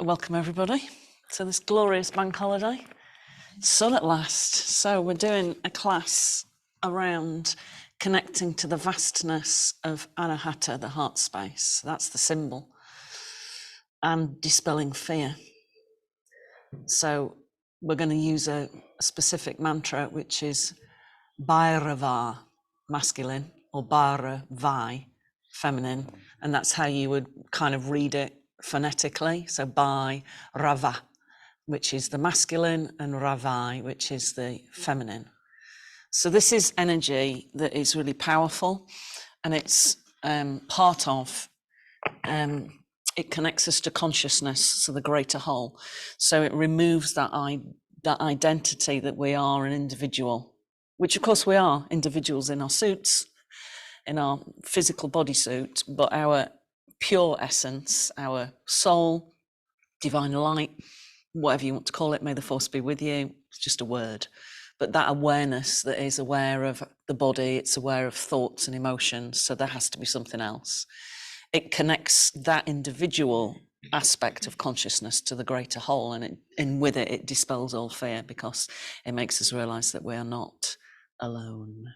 Welcome everybody to this glorious bank holiday. Sun at last. So we're doing a class around connecting to the vastness of Anahata, the heart space. That's the symbol. And dispelling fear. So we're going to use a specific mantra, which is Bhairava, masculine, or Bhairavai, feminine. And that's how you would kind of read it phonetically. So Bhairava, which is the masculine, and Ravai, which is the feminine. So this is energy that is really powerful, and it's part of, it connects us to consciousness, so the greater whole. So it removes that identity that we are an individual, which of course we are individuals in our suits, in our physical bodysuit, but our pure essence, our soul, divine light, whatever you want to call it, may the force be with you, it's just a word. But that awareness that is aware of the body, it's aware of thoughts and emotions, so there has to be something else. It connects that individual aspect of consciousness to the greater whole, and with it, it dispels all fear, because it makes us realize that we are not alone.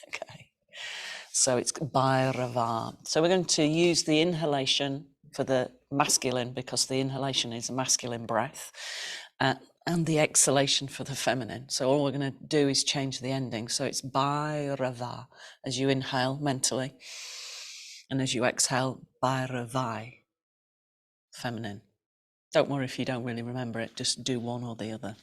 Okay, so it's Bhairava. So we're going to use the inhalation for the masculine, because the inhalation is a masculine breath, and the exhalation for the feminine. So all we're going to do is change the ending. So it's Bhairava as you inhale mentally, and as you exhale, Bhairavai, feminine. Don't worry if you don't really remember it, just do one or the other.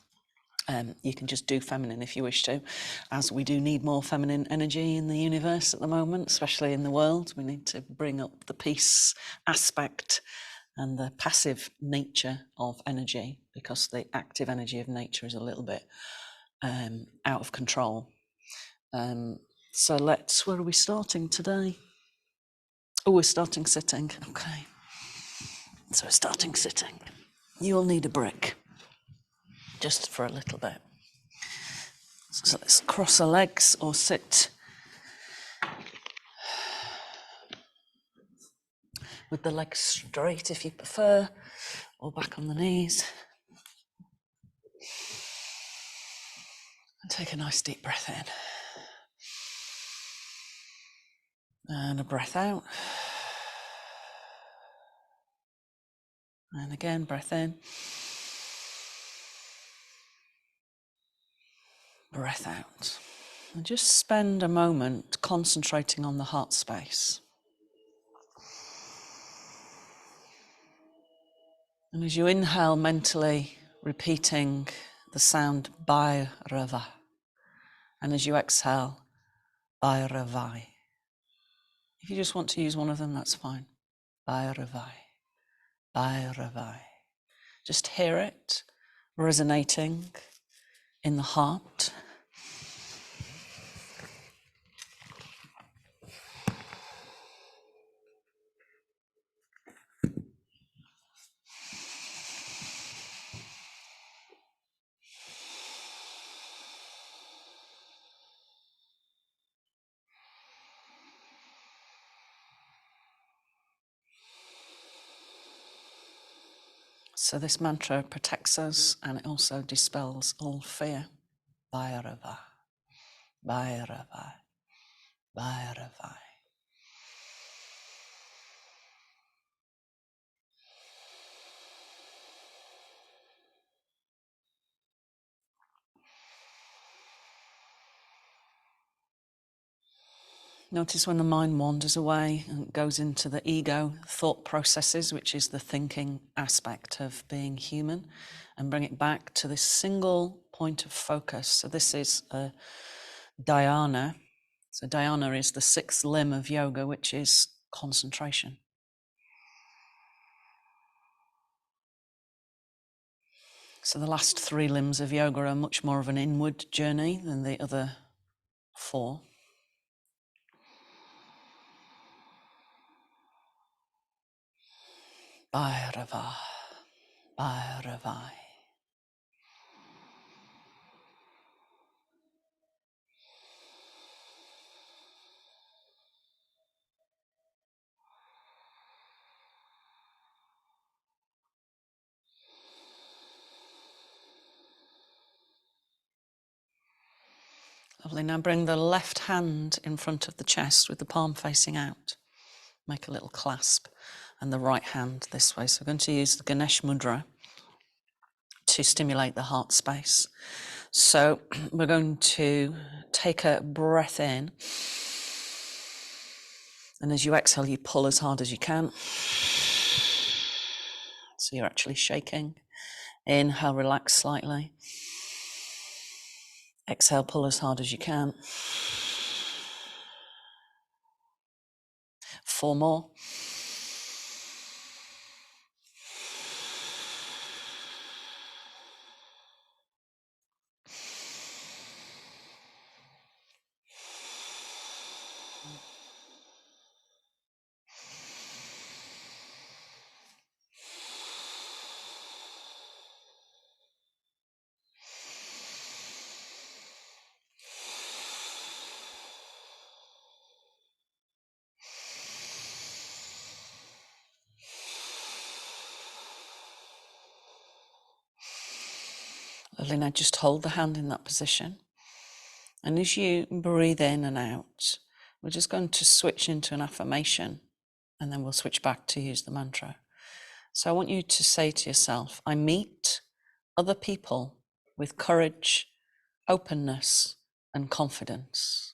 You can just do feminine if you wish to, as we do need more feminine energy in the universe at the moment, especially in the world. We need to bring up the peace aspect and the passive nature of energy, because the active energy of nature is a little bit out of control. So where are we starting today? Oh, we're starting sitting. Okay. So we're starting sitting. You'll need a brick, just for a little bit. So let's cross our legs or sit with the legs straight if you prefer, or back on the knees. And take a nice deep breath in. And a breath out. And again, breath in. Breath out. And just spend a moment concentrating on the heart space. And as you inhale, mentally repeating the sound Bhairava. And as you exhale, Bhairavai. If you just want to use one of them, that's fine. Bhairavai. Bhairavai. Just hear it resonating in the heart. So this mantra protects us, and it also dispels all fear. Bhairava, Bhairava, Bhairava. Notice when the mind wanders away and goes into the ego thought processes, which is the thinking aspect of being human, and bring it back to this single point of focus. So this is a dharana. So dharana is the sixth limb of yoga, which is concentration. So the last three limbs of yoga are much more of an inward journey than the other four. Bhairava, Bhairavai. Lovely. Now bring the left hand in front of the chest with the palm facing out. Make a little clasp, and the right hand this way. So we're going to use the Ganesh Mudra to stimulate the heart space. So we're going to take a breath in, and as you exhale, you pull as hard as you can. So you're actually shaking. Inhale, relax slightly. Exhale, pull as hard as you can. 4 more. Lovely. Now just hold the hand in that position. And as you breathe in and out, we're just going to switch into an affirmation, and then we'll switch back to use the mantra. So I want you to say to yourself, I meet other people with courage, openness, and confidence.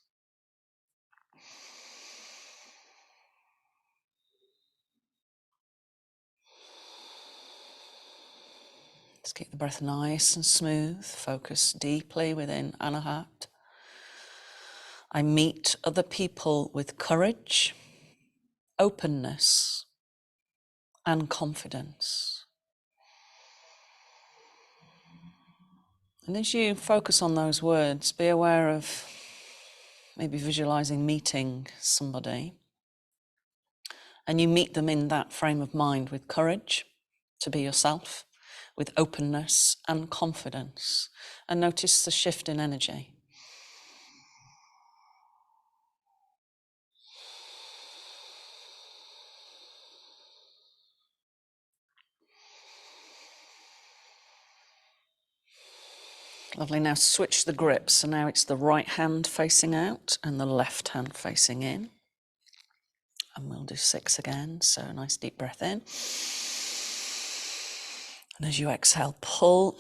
Just keep the breath nice and smooth. Focus deeply within Anahata. I meet other people with courage, openness, and confidence. And as you focus on those words, be aware of maybe visualizing meeting somebody, and you meet them in that frame of mind with courage to be yourself, with openness and confidence, and notice the shift in energy. Lovely. Now switch the grip. So now it's the right hand facing out and the left hand facing in. And we'll do 6 again. So a nice deep breath in. And as you exhale, pull.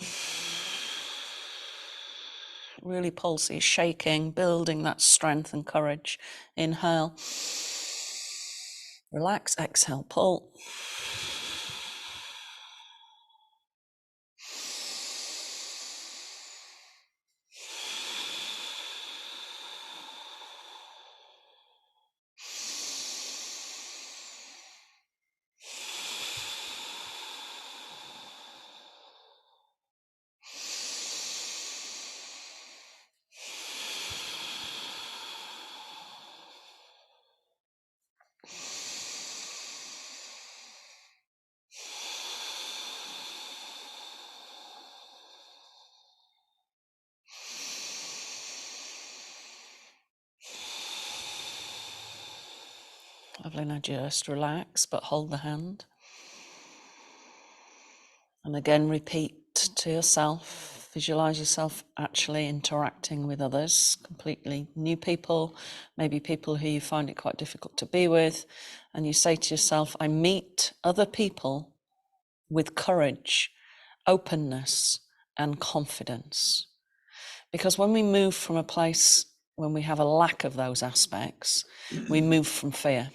Really pull, so you're shaking, building that strength and courage. Inhale. Relax, exhale, pull. Lovely. Now just relax, but hold the hand. And again, repeat to yourself, visualize yourself actually interacting with others, completely new people, maybe people who you find it quite difficult to be with. And you say to yourself, I meet other people with courage, openness, and confidence. Because when we move from a place when we have a lack of those aspects, we move from fear.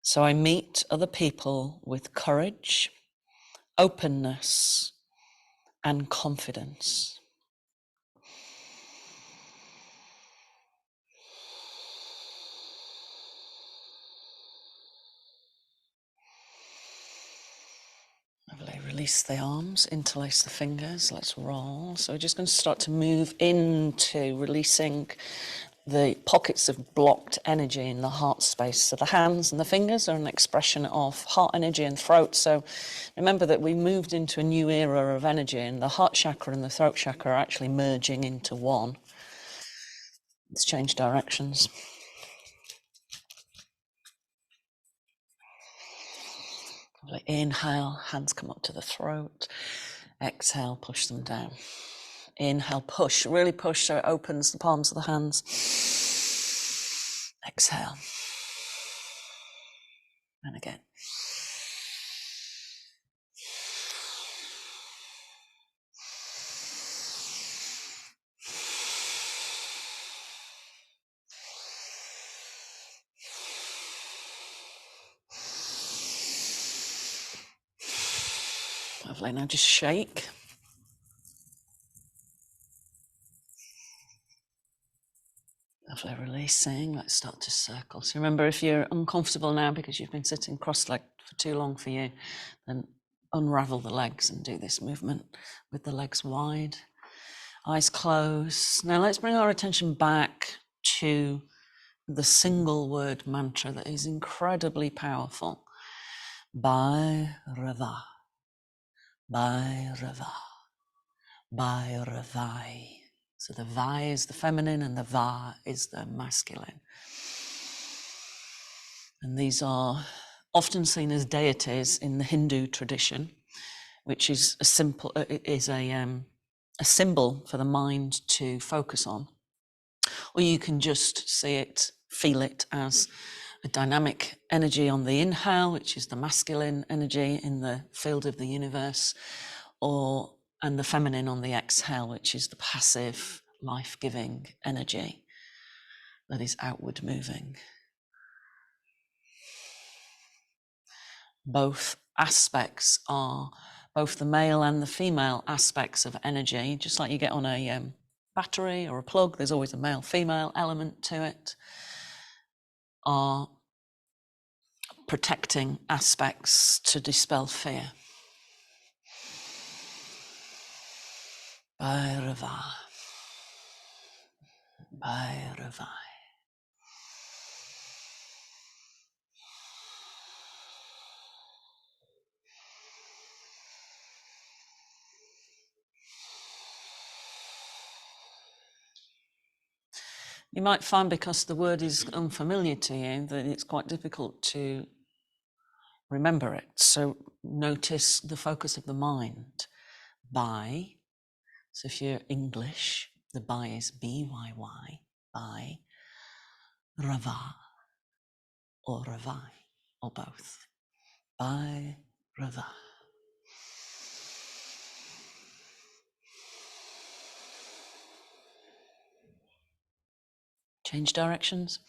So I meet other people with courage, openness, and confidence. Lovely. Release the arms, interlace the fingers. Let's roll. So we're just going to start to move into releasing the pockets of blocked energy in the heart space. So the hands and the fingers are an expression of heart energy and throat. So remember that we moved into a new era of energy, and the heart chakra and the throat chakra are actually merging into one. Let's change directions. Inhale, hands come up to the throat. Exhale, push them down. Inhale, push, really push so it opens the palms of the hands. Exhale. And again. Lovely, now just shake. Lovely, releasing. Let's start to circle. So remember, if you're uncomfortable now because you've been sitting cross-legged for too long for you, then unravel the legs and do this movement with the legs wide, eyes closed. Now let's bring our attention back to the single word mantra that is incredibly powerful. Bhairava, Bhairava, Bhairavai. So the vai is the feminine and the va is the masculine. And these are often seen as deities in the Hindu tradition, which is a symbol for the mind to focus on. Or you can just see it, feel it as a dynamic energy on the inhale, which is the masculine energy in the field of the universe, and the feminine on the exhale, which is the passive, life-giving energy that is outward moving. Both aspects are, both the male and the female aspects of energy, just like you get on a battery or a plug, there's always a male-female element to it, are protecting aspects to dispel fear. Bhairava, Bhairavai. You might find, because the word is unfamiliar to you, that it's quite difficult to remember it. So notice the focus of the mind. By, so if you're English, the by is B-Y-Y, by, Rava, or Ravai, or both. By, Rava. Change directions.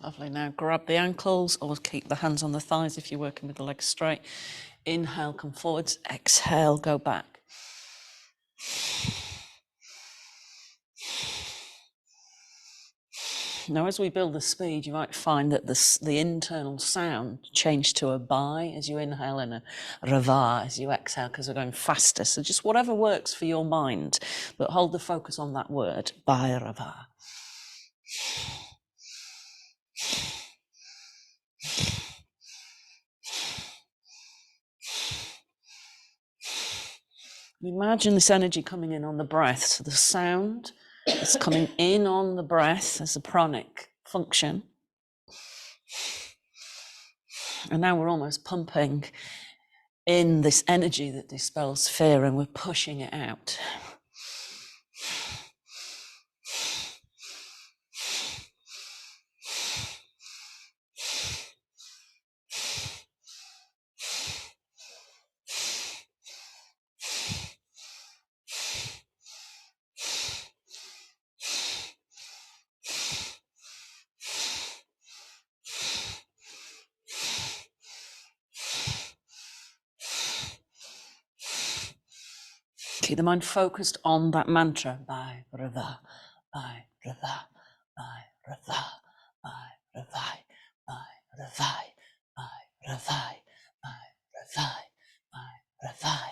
Lovely, now grab the ankles or keep the hands on the thighs if you're working with the legs straight. Inhale, come forwards, exhale, go back. Now, as we build the speed, you might find that the internal sound changed to a by as you inhale and a rava as you exhale, because we're going faster. So just whatever works for your mind, but hold the focus on that word, Bhairava. Imagine this energy coming in on the breath. So the sound is coming in on the breath as a pranic function. And now we're almost pumping in this energy that dispels fear, and we're pushing it out. Keep the mind focused on that mantra, Bhairava, Bhairava, Bhairava, Bhairavi, Bhairavi, Bhairavi, Bhairavi, Bhairavi.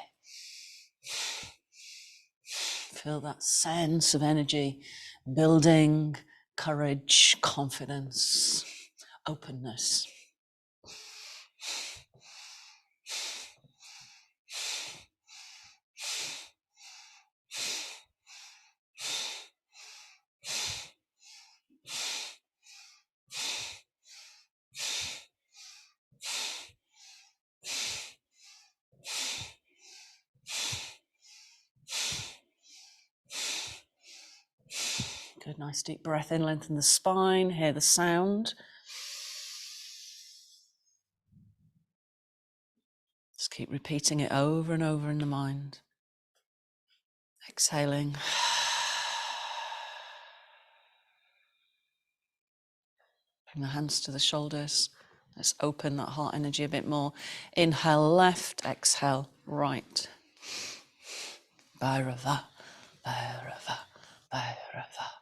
Feel that sense of energy building, courage, confidence, openness. Good, nice deep breath in, lengthen the spine, hear the sound. Just keep repeating it over and over in the mind. Exhaling. Bring the hands to the shoulders. Let's open that heart energy a bit more. Inhale left, exhale right. Bhairava, Bhairava, Bhairava.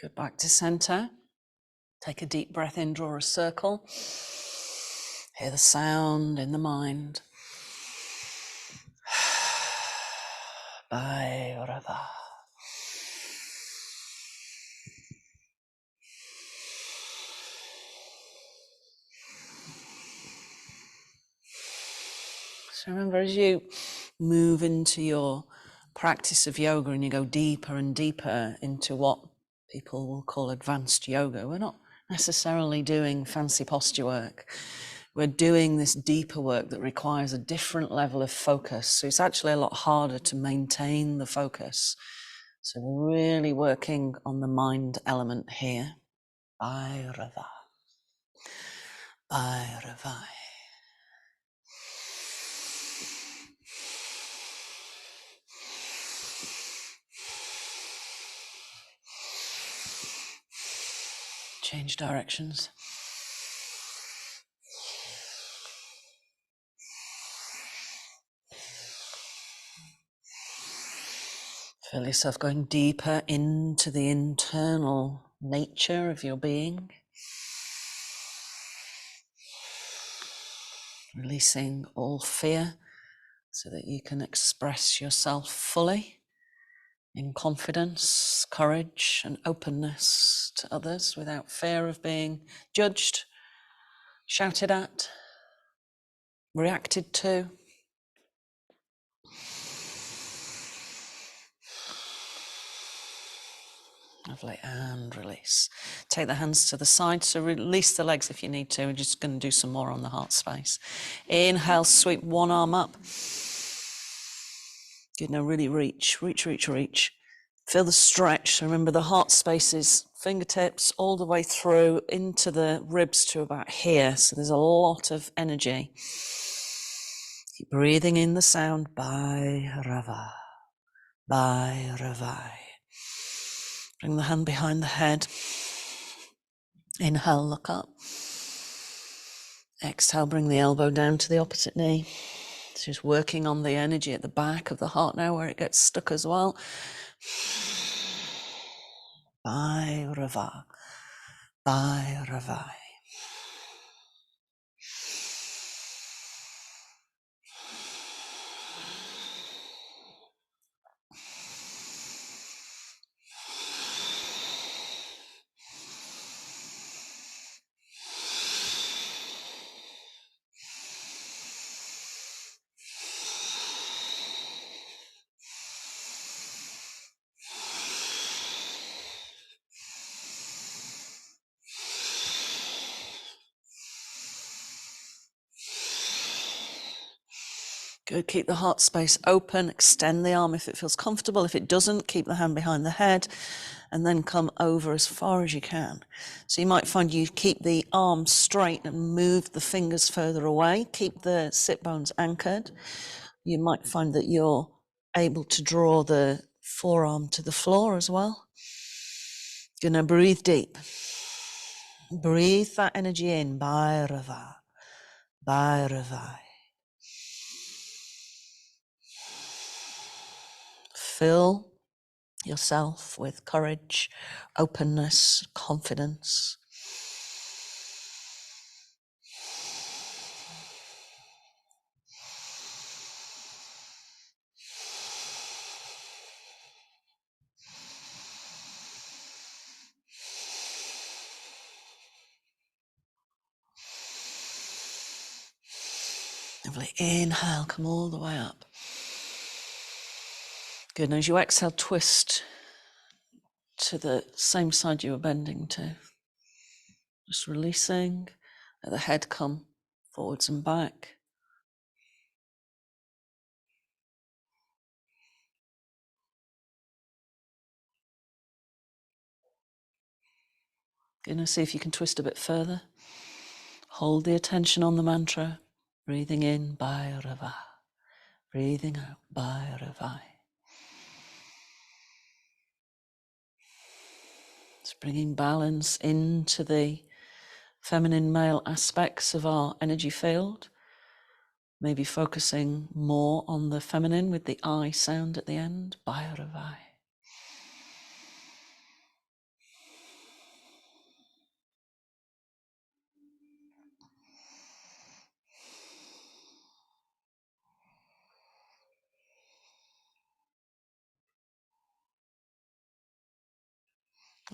Good, back to center. Take a deep breath in, draw a circle. Hear the sound in the mind. Bhairava. So remember, as you move into your practice of yoga and you go deeper and deeper into what people will call advanced yoga, we're not necessarily doing fancy posture work. We're doing this deeper work that requires a different level of focus. So it's actually a lot harder to maintain the focus. So we're really working on the mind element here. Bhairava. Bhairavi. Change directions. Feel yourself going deeper into the internal nature of your being. Releasing all fear so that you can express yourself fully in confidence, courage, and openness to others without fear of being judged, shouted at, reacted to. Lovely, and release. Take the hands to the side, so release the legs if you need to. We're just going to do some more on the heart space. Inhale, sweep one arm up. Good, now really reach. Feel the stretch. So remember the heart space is fingertips all the way through into the ribs to about here. So there's a lot of energy. Keep breathing in the sound. Bhairava, Bhairavi. Bring the hand behind the head. Inhale, look up. Exhale, bring the elbow down to the opposite knee. So just working on the energy at the back of the heart now where it gets stuck as well. Bhairava, Bhairava. Good, keep the heart space open, extend the arm if it feels comfortable. If it doesn't, keep the hand behind the head and then come over as far as you can. So you might find you keep the arm straight and move the fingers further away, keep the sit bones anchored. You might find that you're able to draw the forearm to the floor as well. Gonna breathe deep. Breathe that energy in, Bhairava, Bhairava. Fill yourself with courage, openness, confidence. Lovely. Inhale, come all the way up. Good. And as you exhale, twist to the same side you were bending to. Just releasing. Let the head come forwards and back. Good. Now see if you can twist a bit further. Hold the attention on the mantra. Breathing in, Bhairava. Breathing out, Bhairava. It's bringing balance into the feminine male aspects of our energy field. Maybe focusing more on the feminine with the I sound at the end, Bhairava.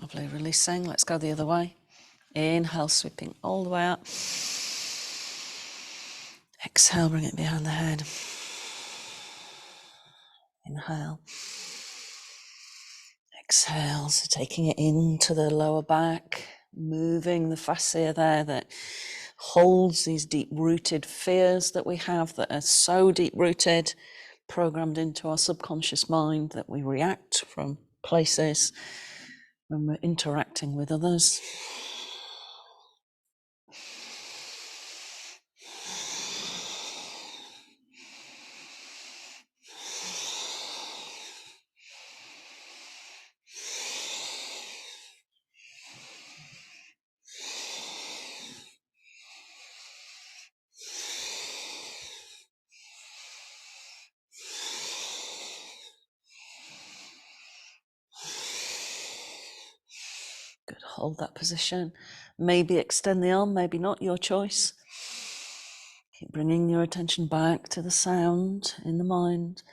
Lovely, releasing. Let's go the other way. Inhale, sweeping all the way up. Exhale, bring it behind the head. Inhale. Exhale, so taking it into the lower back, moving the fascia there that holds these deep-rooted fears that we have that are so deep-rooted, programmed into our subconscious mind that we react from places when we're interacting with others. Good, hold that position. Maybe extend the arm, maybe not, your choice. Keep bringing your attention back to the sound in the mind.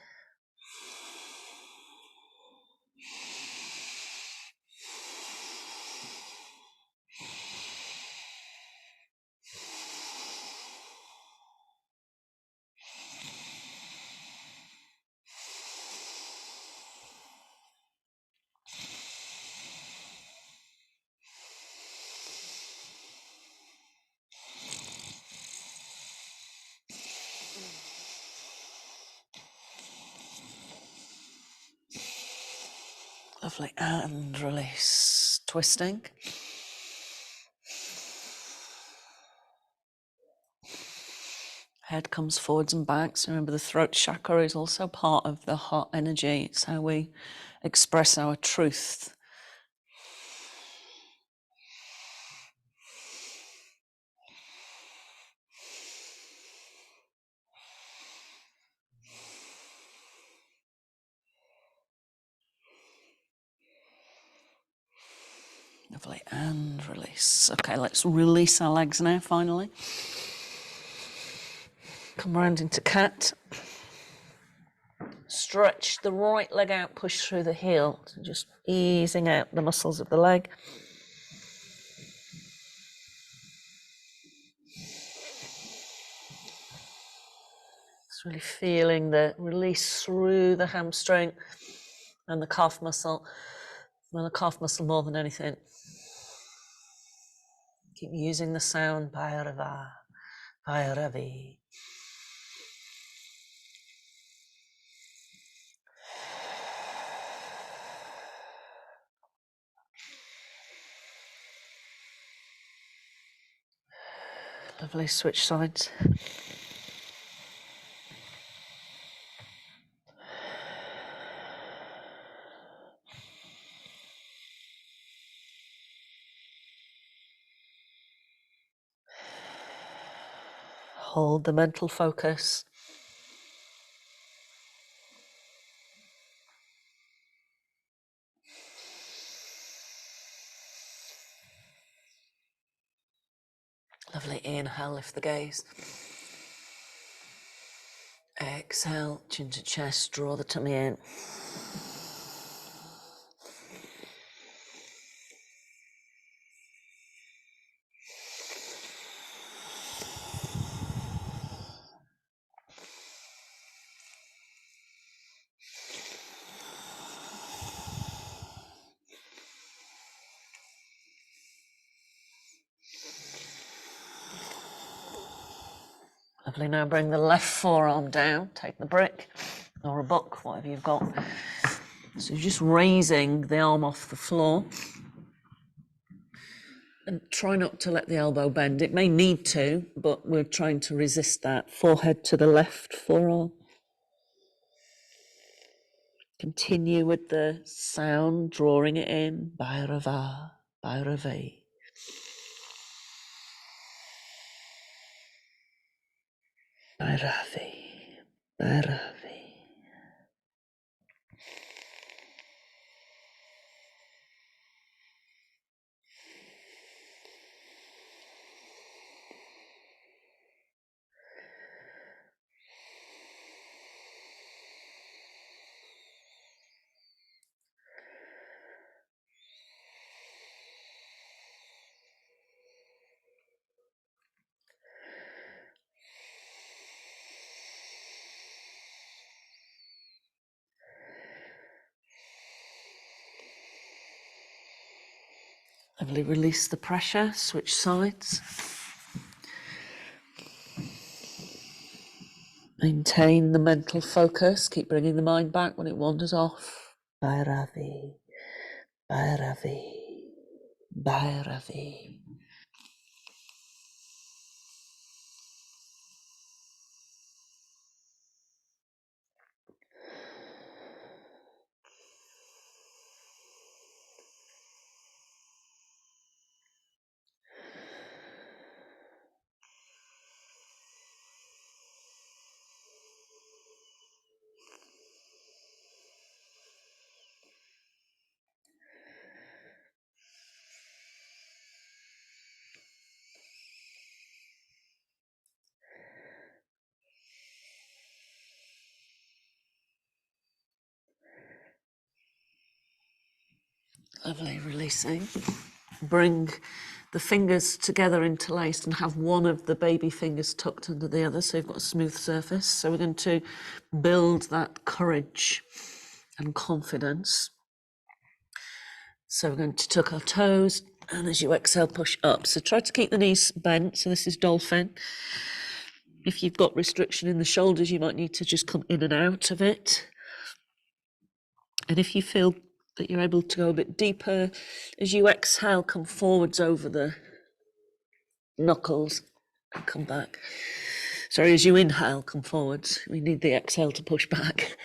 Lovely, and release. Twisting. Head comes forwards and back. So remember, the throat chakra is also part of the heart energy. It's how we express our truth. Lovely, and release. Okay, let's release our legs now, finally. Come round into cat. Stretch the right leg out, push through the heel, just easing out the muscles of the leg. Just really feeling the release through the hamstring and the calf muscle. Well, the calf muscle more than anything. Keep using the sound, Bhairava Bhairavi. Lovely, switch sides. Hold the mental focus. Lovely, inhale, lift the gaze. Exhale, chin to chest, draw the tummy in. Lovely, now bring the left forearm down, take the brick or a book, whatever you've got. So you're just raising the arm off the floor and try not to let the elbow bend. It may need to, but we're trying to resist that. Forehead to the left forearm. Continue with the sound, drawing it in. Bhairava Bhairavi. Bhairavi Bhairavi. Lovely, release the pressure, switch sides. Maintain the mental focus, keep bringing the mind back when it wanders off. Bhairavi, Bhairavi, Bhairavi. Lovely, releasing. Bring the fingers together interlaced and have one of the baby fingers tucked under the other so you've got a smooth surface. So we're going to build that courage and confidence. So we're going to tuck our toes and as you exhale, push up. So try to keep the knees bent. So this is dolphin. If you've got restriction in the shoulders, you might need to just come in and out of it. And if you feel that you're able to go a bit deeper, as you exhale, come forwards over the knuckles and come back. Sorry, as you inhale, come forwards. We need the exhale to push back.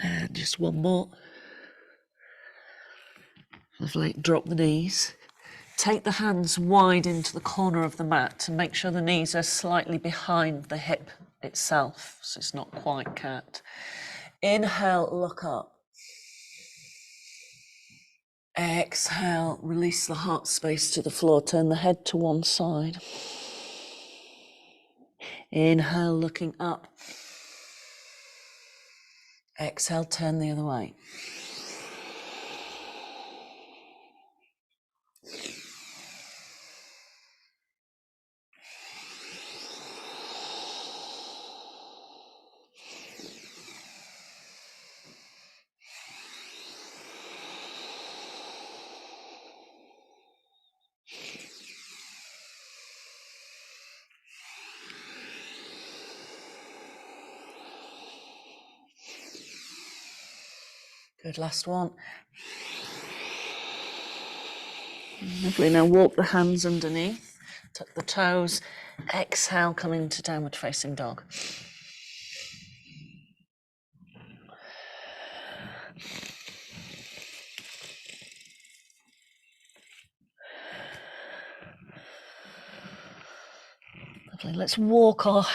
And just one more. Lovely, drop the knees. Take the hands wide into the corner of the mat and make sure the knees are slightly behind the hip itself, so it's not quite cat. Inhale, look up. Exhale, release the heart space to the floor, turn the head to one side. Inhale, looking up. Exhale, turn the other way. Good, last one. Lovely, now walk the hands underneath, tuck the toes, exhale, come into downward facing dog. Lovely, let's walk our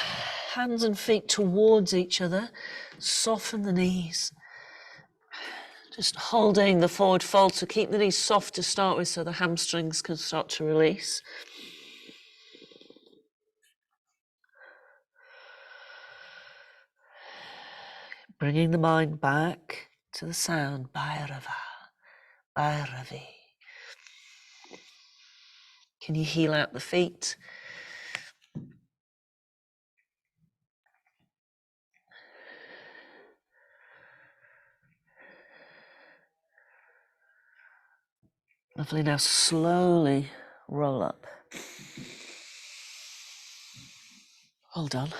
hands and feet towards each other, soften the knees. Just holding the forward fold, so keep the knees soft to start with so the hamstrings can start to release. Bringing the mind back to the sound, Bhairava Bhairavi. Can you heel out the feet? Lovely, now slowly roll up. Well done.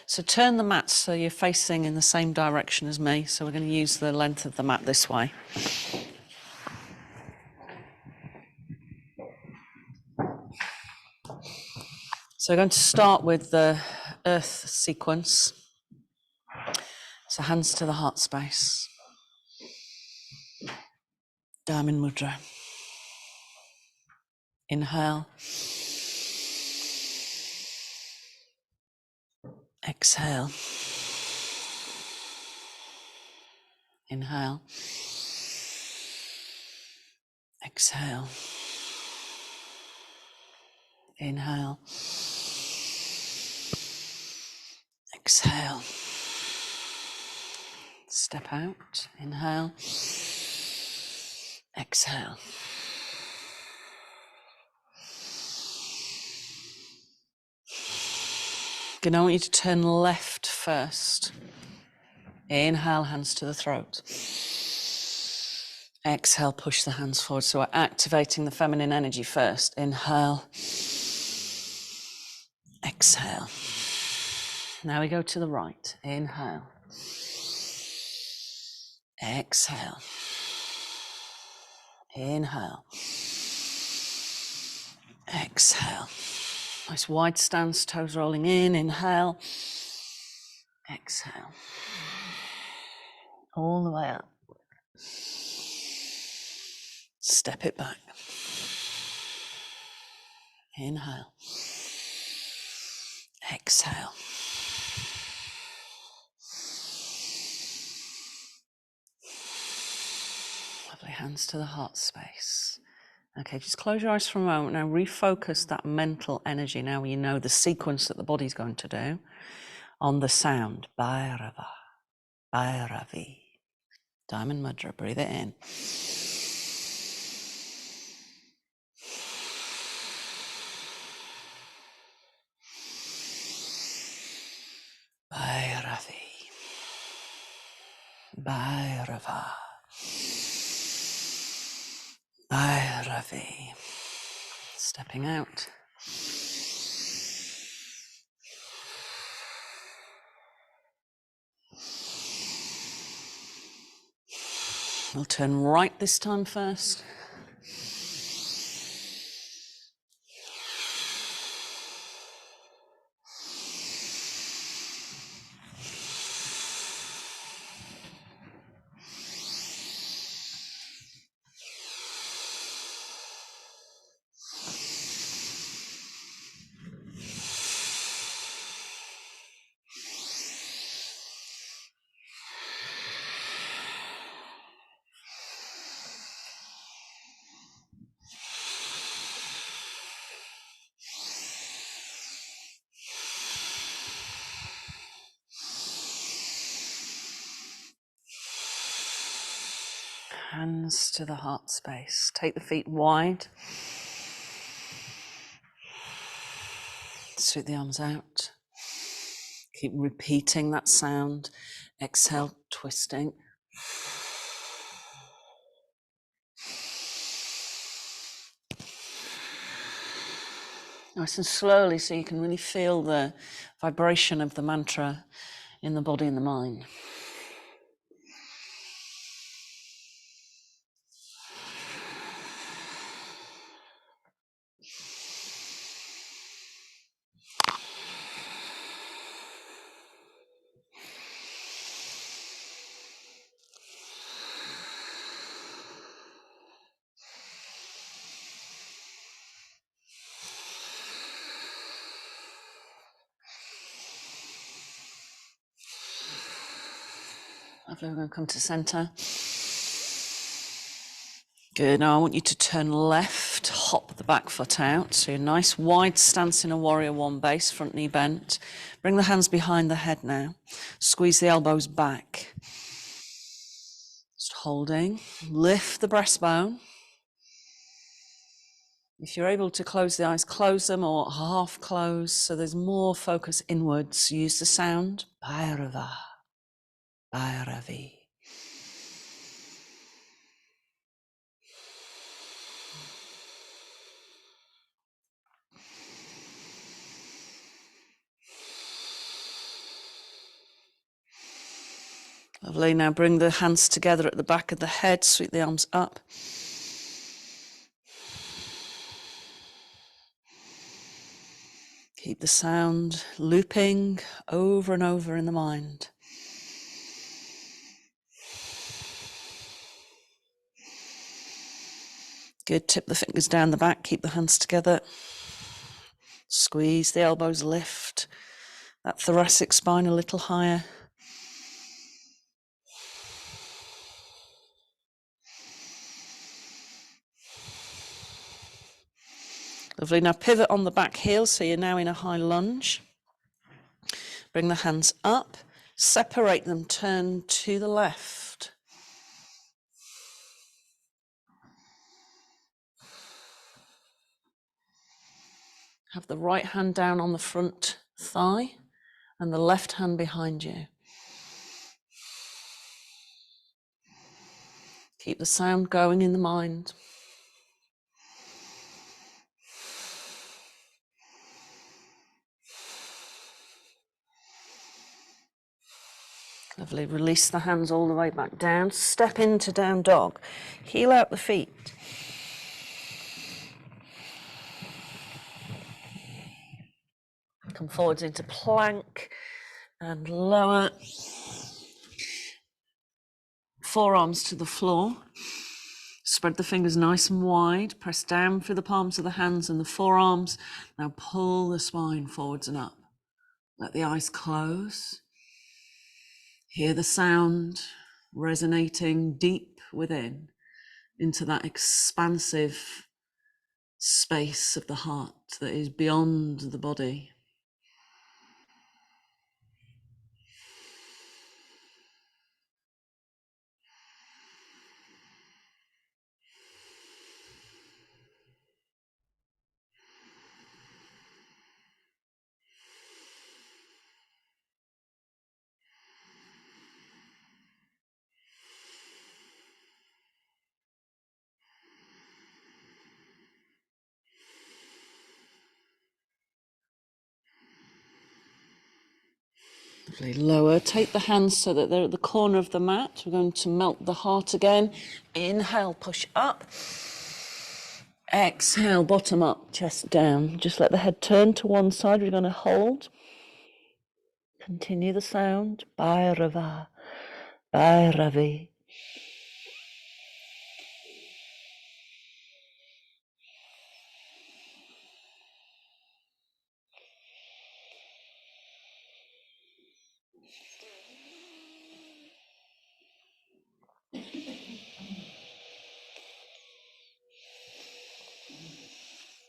So turn the mat so you're facing in the same direction as me. So we're going to use the length of the mat this way. So we're going to start with the earth sequence. So hands to the heart space. Diamond mudra. Inhale. Exhale. Inhale. Exhale. Inhale. Exhale. Step out. Inhale. Exhale. Good, I want you to turn left first. Inhale, hands to the throat. Exhale, push the hands forward. So we're activating the feminine energy first. Inhale. Exhale. Now we go to the right. Inhale. Exhale. Inhale. Exhale. Nice wide stance, toes rolling in. Inhale. Exhale. All the way up. Step it back. Inhale. Exhale. Lovely, hands to the heart space. Okay, just close your eyes for a moment. Now refocus that mental energy, now you know the sequence that the body's going to do, on the sound. Bhairava Bhairavi. Diamond mudra, breathe it in. Bhairavi. Bhairava. Bhairavi. Stepping out. We'll turn right this time first. Hands to the heart space. Take the feet wide. Sweep the arms out. Keep repeating that sound. Exhale, twisting. Nice and slowly so you can really feel the vibration of the mantra in the body and the mind. Lovely, we're going to come to center. Good, now I want you to turn left, hop the back foot out. So a nice wide stance in a warrior one base, front knee bent. Bring the hands behind the head now. Squeeze the elbows back. Just holding. Lift the breastbone. If you're able to close the eyes, close them or half close so there's more focus inwards. Use the sound. Bhairava Bhairavi. Lovely, now bring the hands together at the back of the head, sweep the arms up. Keep the sound looping over and over in the mind. Good, tip the fingers down the back, keep the hands together. Squeeze the elbows, lift that thoracic spine a little higher. Lovely, now pivot on the back heel, so you're now in a high lunge. Bring the hands up, separate them, turn to the left. Have the right hand down on the front thigh and the left hand behind you. Keep the sound going in the mind. Lovely, release the hands all the way back down. Step into down dog. Heel out the feet. Come forwards into plank and lower. Forearms to the floor. Spread the fingers nice and wide. Press down through the palms of the hands and the forearms. Now pull the spine forwards and up. Let the eyes close. Hear the sound resonating deep within into that expansive space of the heart that is beyond the body. Lower, take the hands so that they're at the corner of the mat. We're going to melt the heart again. Inhale, push up. Exhale, bottom up, chest down. Just let the head turn to one side. We're going to hold. Continue the sound. Bhairava Bhairavi.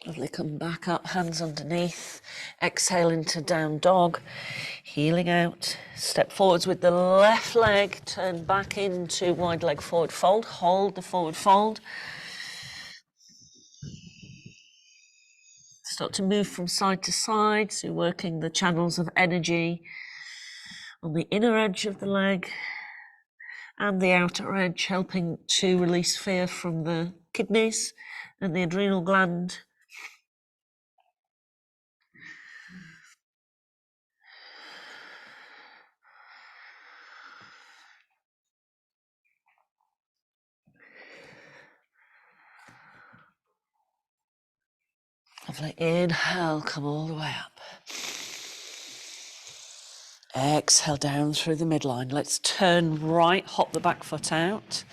Lovely, come back up, hands underneath. Exhale into down dog. heeling out. Step forwards with the left leg, turn back into wide leg forward fold, hold the forward fold. Start to move from side to side, so working the channels of energy on the inner edge of the leg and the outer edge, helping to release fear from the kidneys and the adrenal gland. Lovely. Inhale, come all the way up. Exhale down through the midline. Let's turn right, hop the back foot out.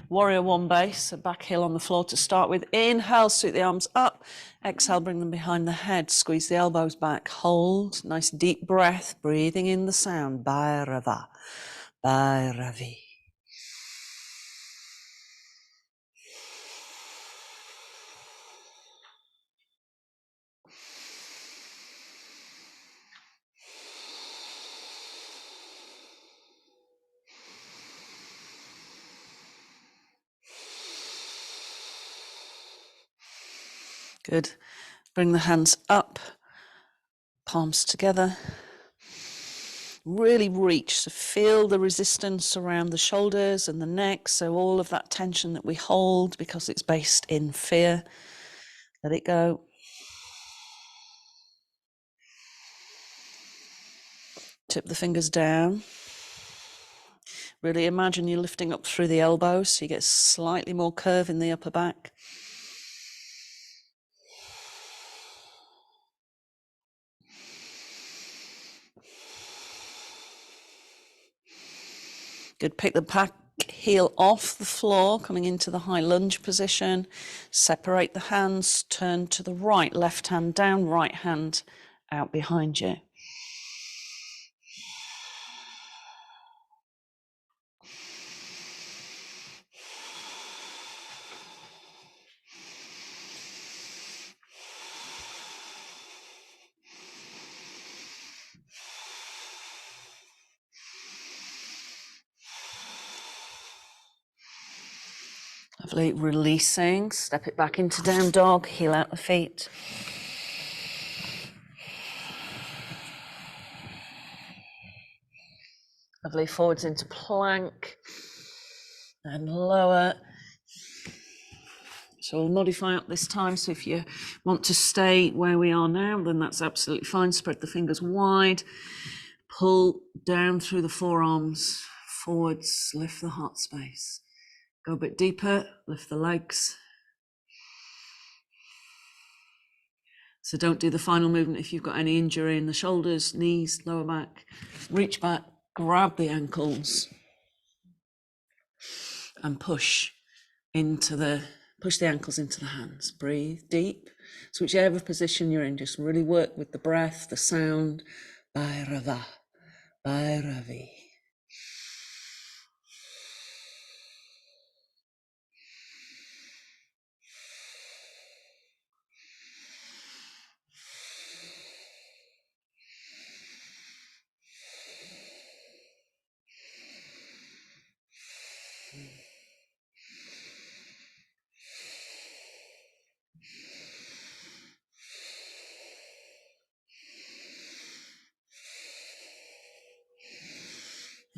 Warrior one base, so back heel on the floor to start with. Inhale, sweep the arms up. Exhale, bring them behind the head. Squeeze the elbows back. Hold. Nice deep breath, breathing in the sound. Bhairava Bhairavi. Good. Bring the hands up, palms together. Really reach, so feel the resistance around the shoulders and the neck, so all of that tension that we hold because it's based in fear, let it go. Tip the fingers down. Really imagine you're lifting up through the elbows, so you get slightly more curve in the upper back. Good, pick the back heel off the floor, coming into the high lunge position. Separate the hands, turn to the right, left hand down, right hand out behind you. Lovely, releasing, step it back into down dog, heel out the feet. Lovely, forwards into plank and lower. So we'll modify up this time, so if you want to stay where we are now, then that's absolutely fine. Spread the fingers wide, pull down through the forearms, forwards, lift the heart space. Go a bit deeper, lift the legs. So don't do the final movement if you've got any injury in the shoulders, knees, lower back. Reach back, grab the ankles and push the ankles into the hands. Breathe deep. So whichever position you're in, just really work with the breath, the sound. Bhairava Bhairavi.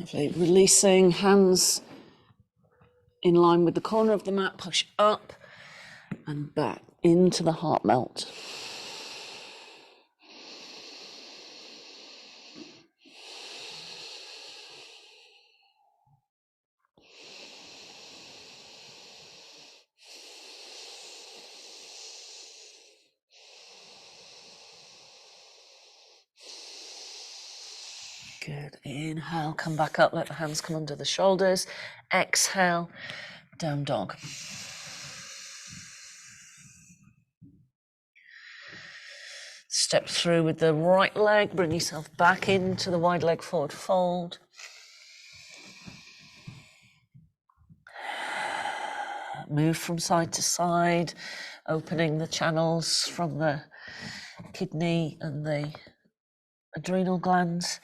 Lovely. Releasing, hands in line with the corner of the mat, push up and back into the heart melt. Good. Inhale, come back up, let the hands come under the shoulders. Exhale, down dog. Step through with the right leg, bring yourself back into the wide leg forward fold. Move from side to side, opening the channels from the kidney and the adrenal glands.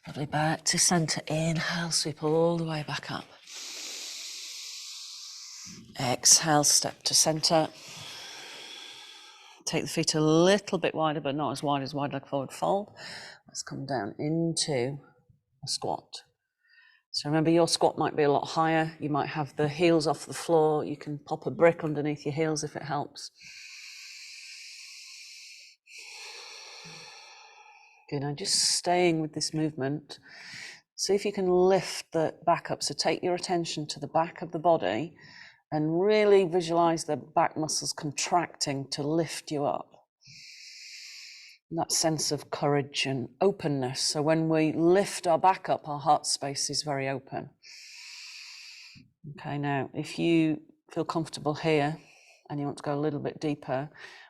Lovely, back to centre. Inhale, sweep all the way back up. Exhale, step to centre. Take the feet a little bit wider, but not as wide leg forward fold. Let's come down into a squat. So remember, your squat might be a lot higher. You might have the heels off the floor. You can pop a brick underneath your heels if it helps. Good, now just staying with this movement. See if you can lift the back up. So take your attention to the back of the body and really visualize the back muscles contracting to lift you up. And that sense of courage and openness. So when we lift our back up, our heart space is very open. Okay, now if you feel comfortable here and you want to go a little bit deeper,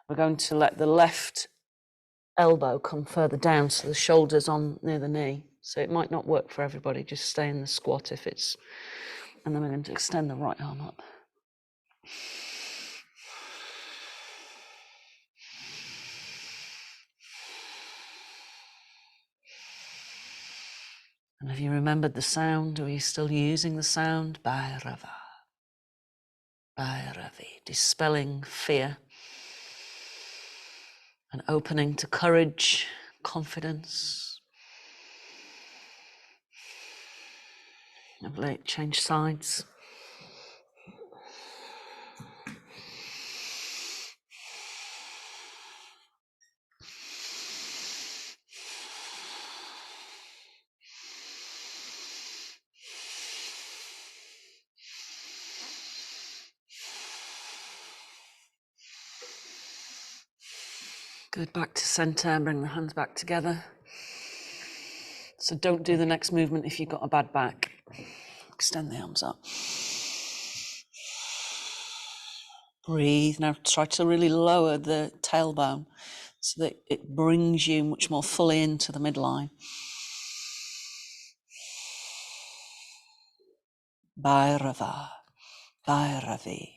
we're going to let the left elbow come further down so the shoulder's on near the knee. So it might not work for everybody, just stay in the squat if it's, and then we're going to extend the right arm up. And have you remembered the sound? Are you still using the sound? Bhairava Bhairavi, dispelling fear and opening to courage, confidence. Lovely, change sides. Good, back to centre, bring the hands back together. So don't do the next movement if you've got a bad back. Extend the arms up. Breathe. Now try to really lower the tailbone so that it brings you much more fully into the midline. Bhairava Bhairavi.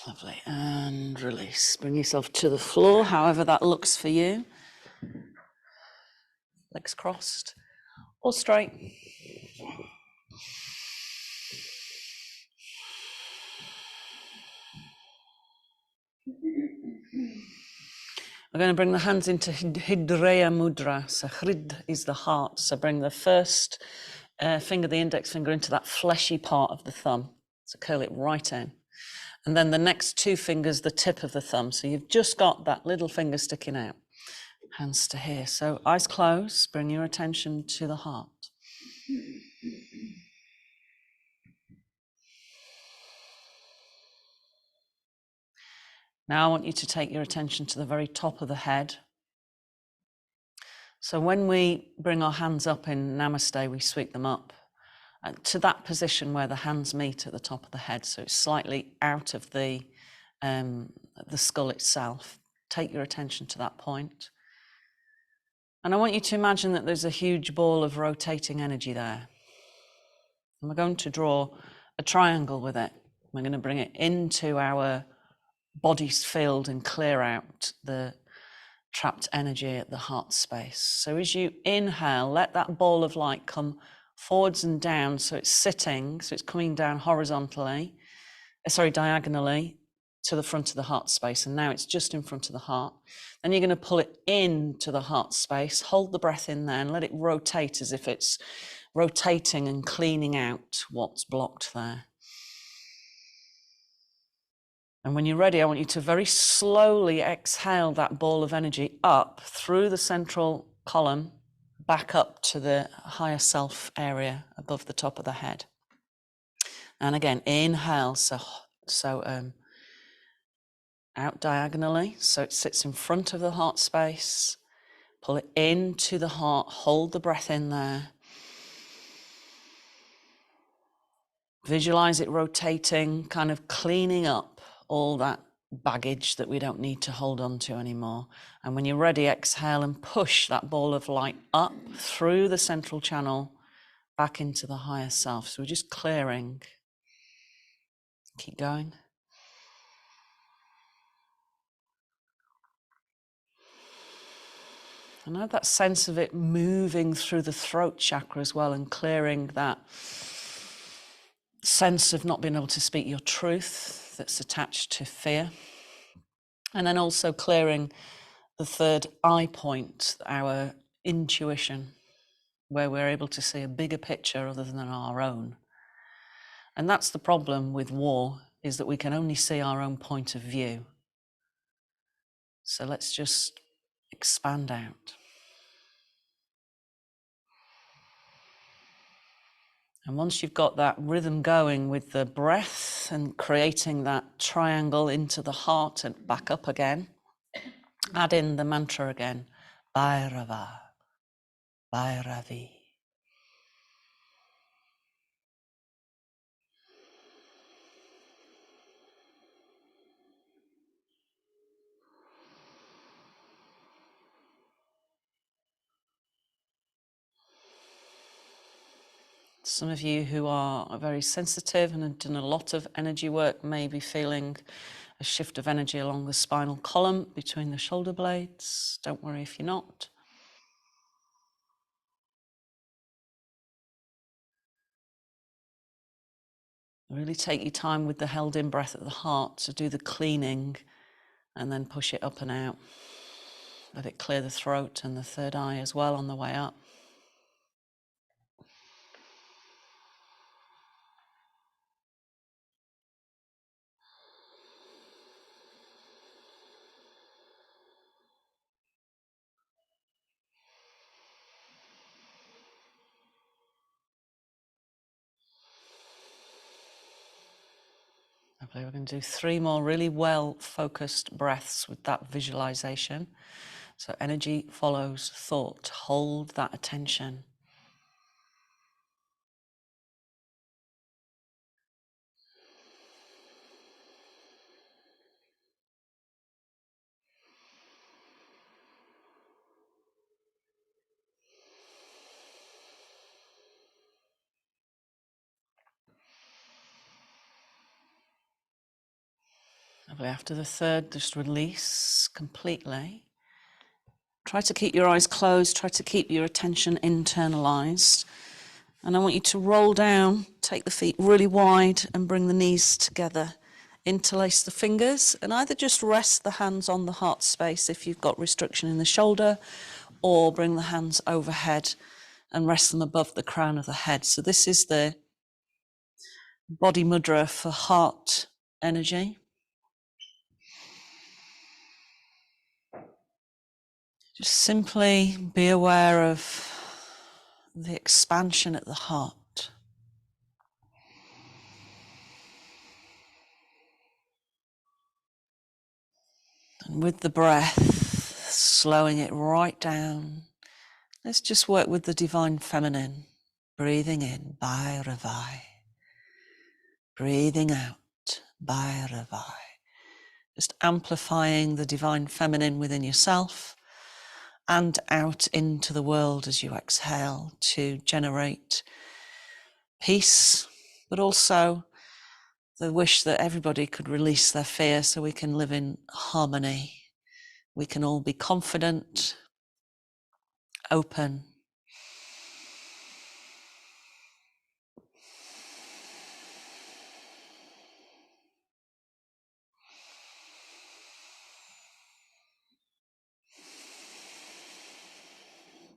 Lovely, and release. Bring yourself to the floor, however that looks for you. Legs crossed or straight. We're going to bring the hands into Hridaya Mudra. So Hrid is the heart. So bring the first finger, the index finger, into that fleshy part of the thumb. So curl it right in. And then the next two fingers, the tip of the thumb. So you've just got that little finger sticking out. Hands to here. So eyes closed, bring your attention to the heart. Now I want you to take your attention to the very top of the head. So when we bring our hands up in Namaste, we sweep them up to that position where the hands meet at the top of the head. So it's slightly out of the skull itself. Take your attention to that point. And I want you to imagine that there's a huge ball of rotating energy there. And we're going to draw a triangle with it. We're going to bring it into our body's field and clear out the trapped energy at the heart space. So as you inhale, let that ball of light come forwards and down. So it's sitting, so it's coming down diagonally to the front of the heart space. And now it's just in front of the heart. Then you're going to pull it into the heart space, hold the breath in there and let it rotate as if it's rotating and cleaning out what's blocked there. And when you're ready, I want you to very slowly exhale that ball of energy up through the central column, back up to the higher self area above the top of the head. And again, inhale, so out diagonally, so it sits in front of the heart space. Pull it into the heart, hold the breath in there. Visualize it rotating, kind of cleaning up all that baggage that we don't need to hold on to anymore. And when you're ready, exhale and push that ball of light up through the central channel back into the higher self. So we're just clearing. Keep going. And I have that sense of it moving through the throat chakra as well, and clearing that sense of not being able to speak your truth that's attached to fear. And then also clearing the third eye point, our intuition, where we're able to see a bigger picture other than our own. And that's the problem with war, is that we can only see our own point of view. So let's just expand out. And once you've got that rhythm going with the breath and creating that triangle into the heart and back up again, add in the mantra again, Bhairava Bhairavi. Some of you who are very sensitive and have done a lot of energy work may be feeling a shift of energy along the spinal column between the shoulder blades. Don't worry if you're not. Really take your time with the held in breath at the heart to do the cleaning, and then push it up and out. Let it clear the throat and the third eye as well on the way up. Lovely. We're going to do 3 more really well focused breaths with that visualization. So energy follows thought. Hold that attention. Lovely. After the third, just release completely. Try to keep your eyes closed. Try to keep your attention internalized. And I want you to roll down, take the feet really wide and bring the knees together. Interlace the fingers and either just rest the hands on the heart space if you've got restriction in the shoulder, or bring the hands overhead and rest them above the crown of the head. So this is the body mudra for heart energy. Just simply be aware of the expansion at the heart. And with the breath, slowing it right down, let's just work with the divine feminine. Breathing in, Bhairavi. Breathing out, Bhairavi. Just amplifying the divine feminine within yourself and out into the world as you exhale to generate peace, but also the wish that everybody could release their fear so we can live in harmony. We can all be confident, open.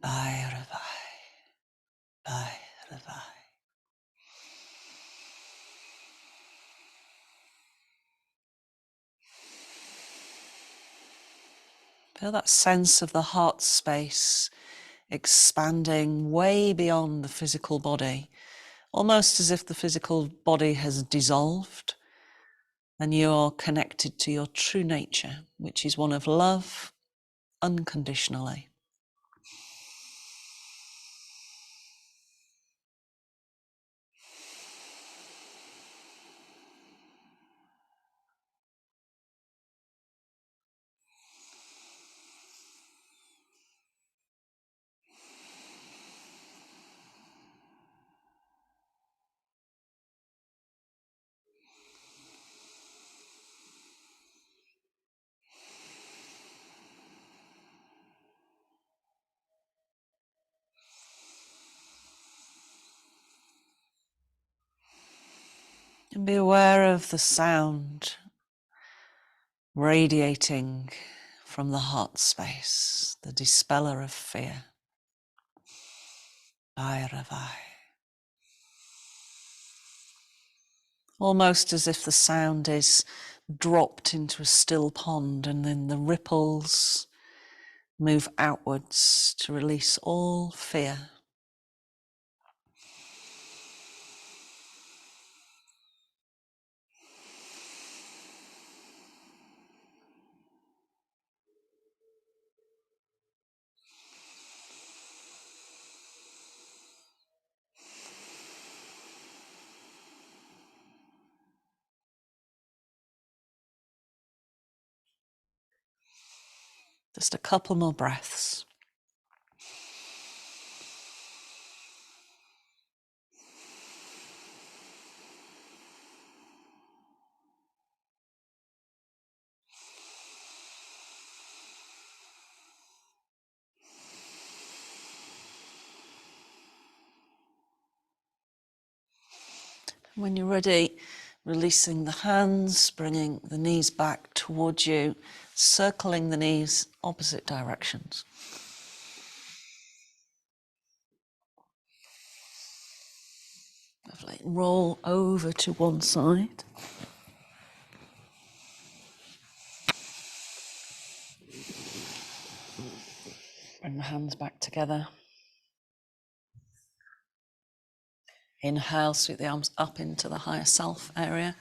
Bhairava, Bhairava. Feel that sense of the heart space expanding way beyond the physical body, almost as if the physical body has dissolved and you're connected to your true nature, which is one of love unconditionally. can be aware of the sound radiating from the heart space, the dispeller of fear. Bhairava. Almost as if the sound is dropped into a still pond and then the ripples move outwards to release all fear. Just a couple more breaths. When you're ready, releasing the hands, bringing the knees back towards you, circling the knees opposite directions. Lovely. Roll over to one side. Bring the hands back together. Inhale, sweep the arms up into the higher self area.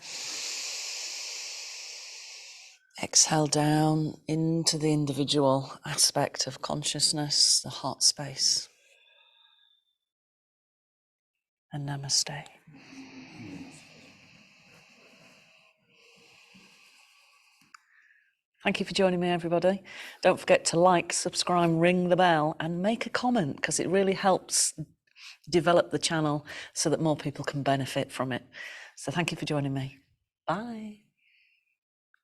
Exhale down into the individual aspect of consciousness, the heart space. And namaste. Thank you for joining me, everybody. Don't forget to like, subscribe, ring the bell, and make a comment, because it really helps develop the channel so that more people can benefit from it. So thank you for joining me. Bye.